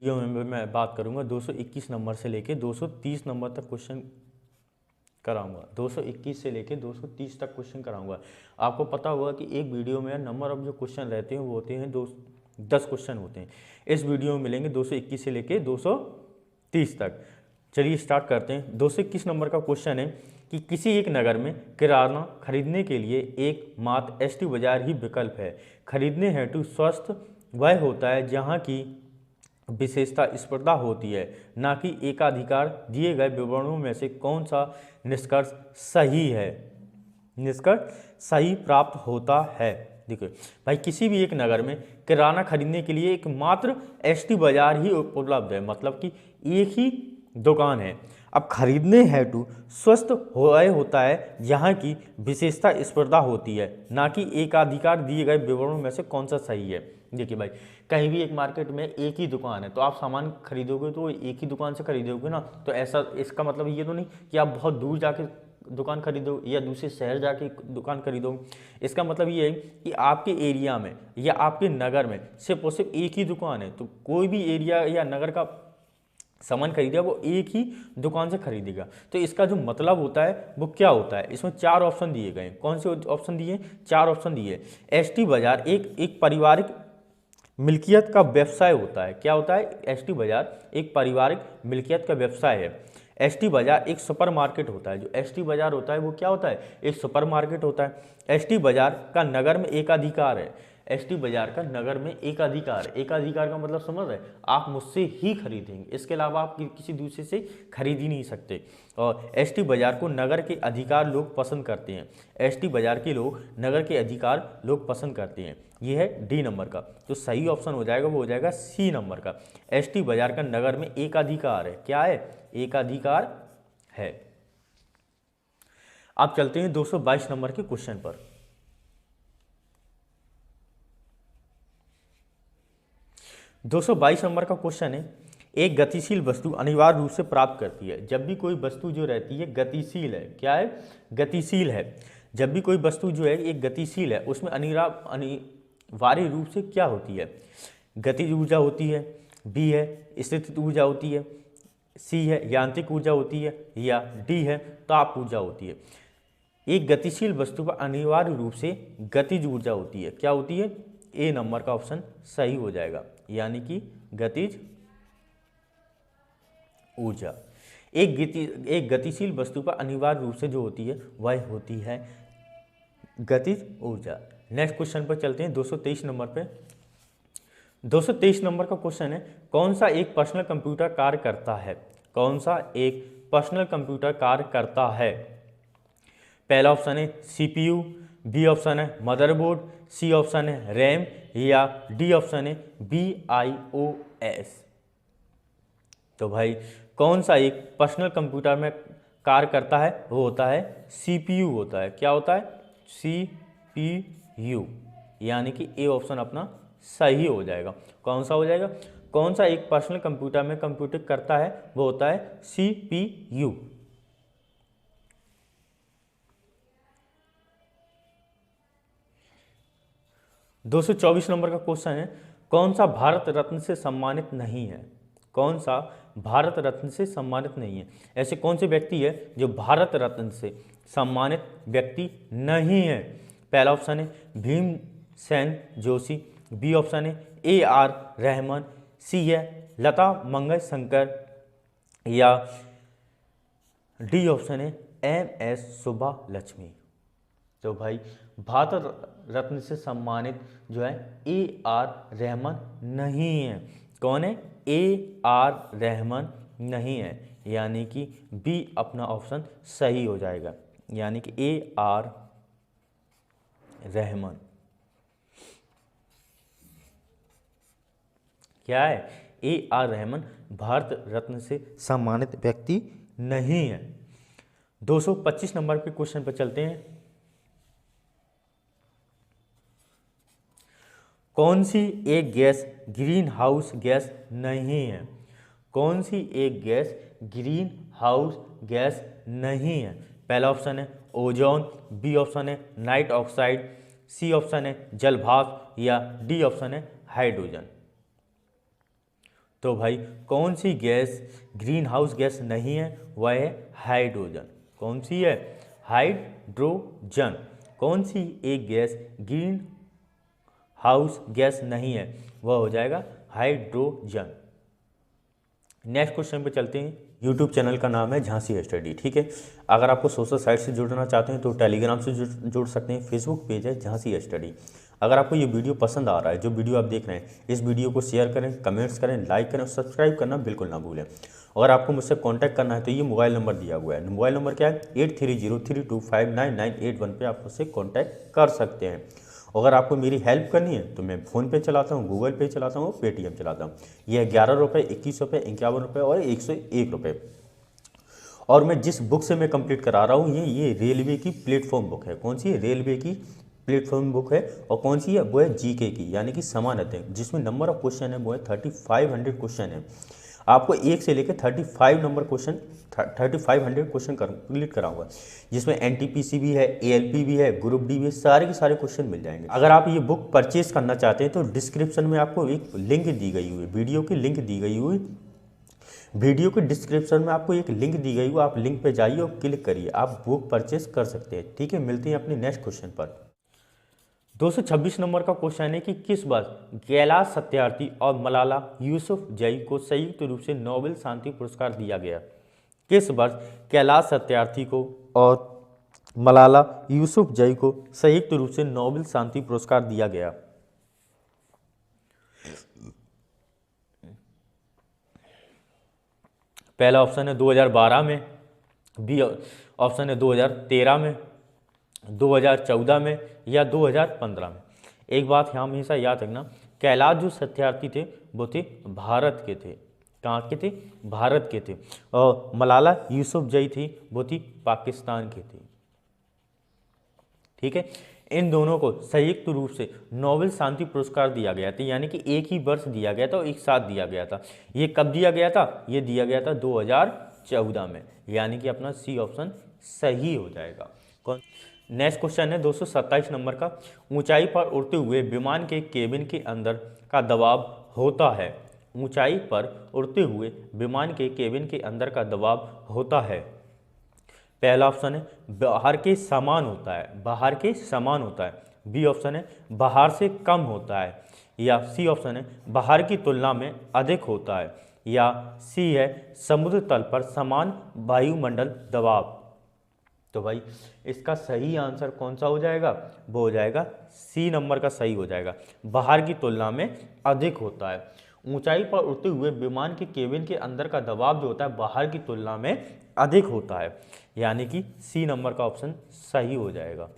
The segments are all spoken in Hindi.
वीडियो में मैं बात करूंगा 221 नंबर से लेके 230 नंबर तक क्वेश्चन कराऊंगा। 221 से लेके 230 तक क्वेश्चन कराऊंगा। आपको पता होगा कि एक वीडियो में नंबर ऑफ जो क्वेश्चन रहते हैं वो होते हैं 10 क्वेश्चन होते हैं। इस वीडियो में मिलेंगे 221 से लेके 230 तक। चलिए स्टार्ट करते हैं। 221 नंबर का क्वेश्चन है कि किसी एक नगर में किराना खरीदने के लिए एक मात्र एसटी बाजार ही विकल्प है। खरीदने हेतु स्वस्थ वह होता है जहाँ की विशेषता स्पर्धा होती है, ना कि एकाधिकार। दिए गए विवरणों में से कौन सा निष्कर्ष सही है? निष्कर्ष सही प्राप्त होता है। देखिए भाई, किसी भी एक नगर में किराना खरीदने के लिए एक मात्र एसटी बाजार ही उपलब्ध है, मतलब कि एक ही दुकान है। अब खरीदने हेतु स्वस्थ होता है जहाँ की विशेषता स्पर्धा होती है, ना कि एकाधिकार। दिए गए विवरणों में से कौन सा सही है? देखिए भाई, कहीं भी एक मार्केट में एक ही दुकान है तो आप सामान खरीदोगे तो एक ही दुकान से खरीदोगे ना। तो ऐसा इसका मतलब ये तो नहीं कि आप बहुत दूर जाके दुकान खरीदो या दूसरे शहर जाके दुकान खरीदो। इसका मतलब ये है कि आपके एरिया में या आपके नगर में सिर्फ और सिर्फ एक ही दुकान है, तो कोई भी एरिया या नगर का सामान खरीदेगा वो एक ही दुकान से खरीदेगा। तो इसका जो मतलब होता है वो क्या होता है? इसमें 4 ऑप्शन दिए गए हैं। कौन से ऑप्शन दिए? 4 ऑप्शन दिए। एसटी बाजार एक पारिवारिक मिल्कियत का व्यवसाय होता है। क्या होता है? एसटी बाजार एक पारिवारिक मिल्कियत का व्यवसाय है। एसटी बाजार एक सुपर मार्केट होता है। जो एसटी बाजार होता है वो क्या होता है? एक सुपर मार्केट होता है। एसटी बाजार का नगर में एकाधिकार है। एसटी बाजार का नगर में एकाधिकार। एकाधिकार का मतलब समझ रहे? आप मुझसे ही खरीदेंगे, इसके अलावा आप किसी दूसरे से खरीद ही नहीं सकते। और एसटी बाजार को नगर के अधिकार लोग पसंद करते हैं। एसटी बाजार के लोग नगर के अधिकार लोग पसंद करते हैं। ये है डी नंबर का। तो सही ऑप्शन हो जाएगा वो हो जाएगा सी नंबर का। एसटी बाजार का नगर में एकाधिकार है। क्या है? एकाधिकार है। अब चलते हैं 222 नंबर के क्वेश्चन पर। 222 नंबर का क्वेश्चन है, एक गतिशील वस्तु अनिवार्य रूप से प्राप्त करती है। जब भी कोई वस्तु जो रहती है गतिशील है, क्या है? गतिशील है। जब भी कोई वस्तु जो है एक गतिशील है उसमें अनिवार्य रूप से क्या होती है? गतिज ऊर्जा होती है, बी है स्थितिज ऊर्जा होती है, सी है यांत्रिक ऊर्जा होती है, या डी है ताप ऊर्जा होती है। एक गतिशील वस्तु पर अनिवार्य रूप से गतिज ऊर्जा होती है। क्या होती है? ए नंबर का ऑप्शन सही हो जाएगा, यानी कि गतिज ऊर्जा। एक गतिशील वस्तु पर अनिवार्य रूप से जो होती है वह होती है गतिज ऊर्जा। नेक्स्ट क्वेश्चन पर चलते हैं 223 नंबर पे। 223 नंबर का क्वेश्चन है, कौन सा एक पर्सनल कंप्यूटर कार्य करता है? कौन सा एक पर्सनल कंप्यूटर कार्य करता है? पहला ऑप्शन है सीपीयू, बी ऑप्शन है मदरबोर्ड, सी ऑप्शन है रैम, या डी ऑप्शन है BIOS। तो भाई कौन सा एक पर्सनल कंप्यूटर में कार्य करता है? वो होता है CPU होता है। क्या होता है? CPU, यानी कि ए ऑप्शन अपना सही हो जाएगा। कौन सा हो जाएगा? कौन सा एक पर्सनल कंप्यूटर में कंप्यूटर करता है? वो होता है CPU। दो 224 नंबर का क्वेश्चन है, कौन सा भारत रत्न से सम्मानित नहीं है? कौन सा भारत रत्न से सम्मानित नहीं है? ऐसे कौन से व्यक्ति है जो भारत रत्न से सम्मानित व्यक्ति नहीं है? पहला ऑप्शन है भीमसेन जोशी, बी ऑप्शन है AR रहमान, सी है लता मंगेशकर, या डी ऑप्शन है MS सुब्बालक्ष्मी। तो भाई भारत रत्न से सम्मानित जो है AR रहमान नहीं है। कौन है? AR रहमान नहीं है, यानी कि बी अपना ऑप्शन सही हो जाएगा, यानी कि AR रहमान। क्या है? AR रहमान भारत रत्न से सम्मानित व्यक्ति नहीं है। 225 नंबर के क्वेश्चन पर चलते हैं। कौन सी एक गैस ग्रीन हाउस गैस नहीं है? कौन सी एक गैस ग्रीन हाउस गैस नहीं है? पहला ऑप्शन है ओजोन, बी ऑप्शन है नाइट ऑक्साइड, सी ऑप्शन है जलभाप, या डी ऑप्शन है हाइड्रोजन। तो भाई कौन सी गैस ग्रीन हाउस गैस नहीं है? वह है हाइड्रोजन। कौन सी है? हाइड्रोजन। कौन सी एक गैस ग्रीन हाउस गैस नहीं है? वह हो जाएगा हाइड्रोजन। नेक्स्ट क्वेश्चन पे चलते हैं। यूट्यूब चैनल का नाम है झांसी स्टडी, ठीक है। अगर आपको सोशल साइट से जुड़ना चाहते हैं तो टेलीग्राम से जुड़ सकते हैं। फेसबुक पेज है झांसी स्टडी। अगर आपको ये वीडियो पसंद आ रहा है, जो वीडियो आप देख रहे हैं, इस वीडियो को शेयर करें, कमेंट्स करें, लाइक करें और सब्सक्राइब करना बिल्कुल ना भूलें। अगर आपको मुझसे कांटेक्ट करना है तो ये मोबाइल नंबर दिया हुआ है। मोबाइल नंबर क्या है? 8303259981 पे आप मुझसे कॉन्टैक्ट कर सकते हैं। अगर आपको मेरी हेल्प करनी है तो मैं फ़ोन पे चलाता हूँ, गूगल पे चलाता हूँ, पेटीएम चलाता हूँ। यह 11 रुपये, 21 रुपये, 51 रुपये और 101 रुपये। और मैं जिस बुक से मैं कंप्लीट करा रहा हूँ ये रेलवे की प्लेटफॉर्म बुक है। कौन सी है? रेलवे की प्लेटफॉर्म बुक है। और कौन सी है? वो है जीके की, यानी कि समानता, जिसमें नंबर ऑफ क्वेश्चन है वो है 3500 क्वेश्चन है। आपको 1 से लेकर 3500 क्वेश्चन कंप्लीट कराऊंगा, जिसमें एनटीपीसी भी है, एएलपी भी है, ग्रुप डी भी है, सारे के सारे क्वेश्चन मिल जाएंगे। अगर आप ये बुक परचेज करना चाहते हैं तो डिस्क्रिप्शन में आपको एक लिंक दी गई हुई है, वीडियो की लिंक दी गई हुई। वीडियो के डिस्क्रिप्शन में आपको एक लिंक दी गई हो, आप लिंक पे जाइए और क्लिक करिए, आप बुक परचेज कर सकते हैं, ठीक है। मिलते हैं अपने नेक्स्ट क्वेश्चन पर। 226 नंबर का क्वेश्चन है कि किस वर्ष कैलाश सत्यार्थी और मलाला यूसुफजई को संयुक्त रूप से नोबेल शांति पुरस्कार दिया गया? किस वर्ष कैलाश सत्यार्थी को और मलाला यूसुफजई को संयुक्त रूप से नोबेल शांति पुरस्कार दिया गया? पहला ऑप्शन है 2012 में, बी ऑप्शन है 2013 में, 2014 में या 2015 में। एक बात हमेशा याद रखना, कैलाश जो सत्यार्थी थे वो थे भारत के थे। कहाँ के थे? भारत के थे। और मलाला यूसुफजई थी वो थी पाकिस्तान के थे, ठीक है। इन दोनों को संयुक्त रूप से नोबेल शांति पुरस्कार दिया गया था, यानी कि एक ही वर्ष दिया गया था और एक साथ दिया गया था। ये कब दिया गया था? ये दिया गया था 2014 में, यानी कि अपना सी ऑप्शन सही हो जाएगा। कौन? नेक्स्ट क्वेश्चन है 227 नंबर का। ऊंचाई पर उड़ते हुए विमान के केबिन के अंदर का दबाव होता है। ऊंचाई पर उड़ते हुए विमान के केबिन के अंदर का दबाव होता है। पहला ऑप्शन है बाहर के समान होता है, बाहर के समान होता है। बी ऑप्शन है बाहर से कम होता है। या सी ऑप्शन है बाहर की तुलना में अधिक होता है। या सी है समुद्र तल पर समान वायुमंडल दबाव। तो भाई इसका सही आंसर कौन सा हो जाएगा? वो हो जाएगा सी नंबर का सही हो जाएगा, बाहर की तुलना में अधिक होता है। ऊंचाई पर उड़ते हुए विमान के केबिन के अंदर का दबाव जो होता है बाहर की तुलना में अधिक होता है, यानी कि सी नंबर का ऑप्शन सही हो जाएगा।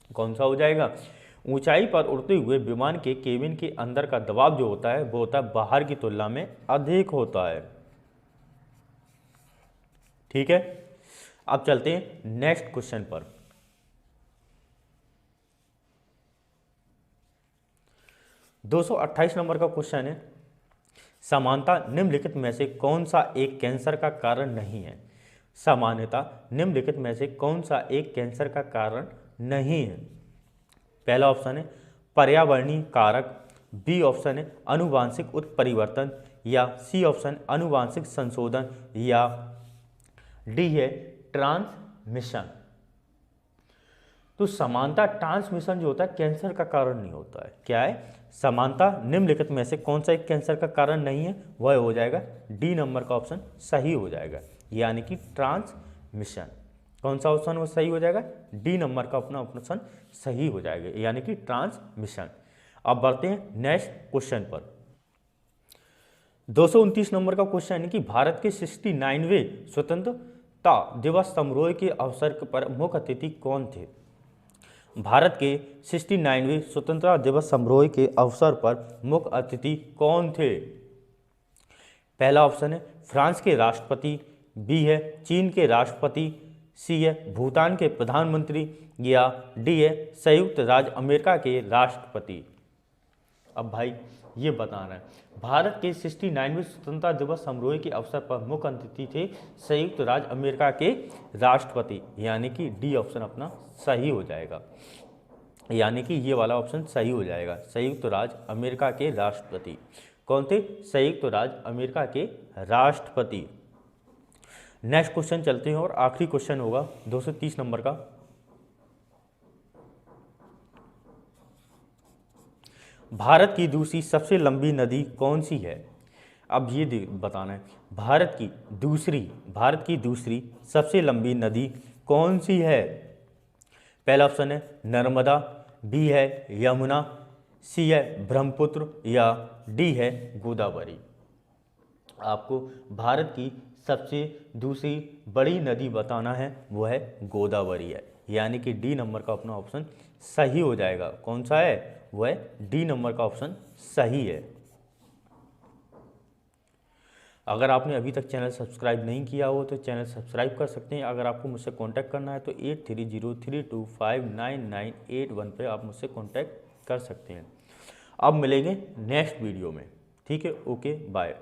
कौन सा हो जाएगा? ऊंचाई पर उड़ते हुए विमान के केबिन के अंदर का दबाव जो होता है वो होता है बाहर की तुलना में अधिक होता है, ठीक है। अब चलते हैं नेक्स्ट क्वेश्चन पर। दो 228 नंबर का क्वेश्चन है, समानता निम्नलिखित में से कौन सा एक कैंसर का कारण नहीं है? सामान्यता निम्नलिखित में से कौन सा एक कैंसर का कारण नहीं है? पहला ऑप्शन है पर्यावरणीय कारक, बी ऑप्शन है आनुवांशिक उत्परिवर्तन, या सी ऑप्शन आनुवांशिक संशोधन, या डी है ट्रांसमिशन। तो समानता ट्रांसमिशन जो होता है कैंसर का कारण नहीं होता है। क्या है? समानता निम्नलिखित में से कौन सा एक कैंसर का कारण नहीं है? वह हो जाएगा डी नंबर का ऑप्शन सही हो जाएगा, यानी कि ट्रांसमिशन। कौन सा ऑप्शन वो सही हो जाएगा? डी नंबर का अपना ऑप्शन सही हो जाएगा, यानी कि ट्रांसमिशन। अब बढ़ते हैं नेक्स्ट क्वेश्चन पर। 229 नंबर का क्वेश्चन है कि भारत के 69वें स्वतंत्रता दिवस समारोह के अवसर पर मुख्य अतिथि कौन थे? भारत के 69वें स्वतंत्रता दिवस समारोह के अवसर पर मुख्य अतिथि कौन थे? पहला ऑप्शन है फ्रांस के राष्ट्रपति, बी है चीन के राष्ट्रपति, सी है भूटान के प्रधानमंत्री, या डी है संयुक्त राज्य अमेरिका के राष्ट्रपति। अब भाई ये बताना है, भारत के 69वें स्वतंत्रता दिवस समारोह के अवसर पर मुख्य अतिथि थे संयुक्त राज्य अमेरिका के राष्ट्रपति, यानी कि डी ऑप्शन अपना सही हो जाएगा, यानी कि ये वाला ऑप्शन सही हो जाएगा, संयुक्त राज्य अमेरिका के राष्ट्रपति। कौन थे? संयुक्त राज्य अमेरिका के राष्ट्रपति। नेक्स्ट क्वेश्चन चलते हैं और आखिरी क्वेश्चन होगा 230 नंबर का। भारत की दूसरी सबसे लंबी नदी कौन सी है? अब ये बताना है, भारत की दूसरी सबसे लंबी नदी कौन सी है? पहला ऑप्शन है नर्मदा, बी है यमुना, सी है ब्रह्मपुत्र या डी है गोदावरी। आपको भारत की सबसे दूसरी बड़ी नदी बताना है, वो है गोदावरी है, यानी कि डी नंबर का अपना ऑप्शन सही हो जाएगा। कौन सा है? वो है डी नंबर का ऑप्शन सही है। अगर आपने अभी तक चैनल सब्सक्राइब नहीं किया हो तो चैनल सब्सक्राइब कर सकते हैं। अगर आपको मुझसे कांटेक्ट करना है तो 8303259981 पे आप मुझसे कांटेक्ट कर सकते हैं। अब मिलेंगे नेक्स्ट वीडियो में। ठीक है, ओके बाय।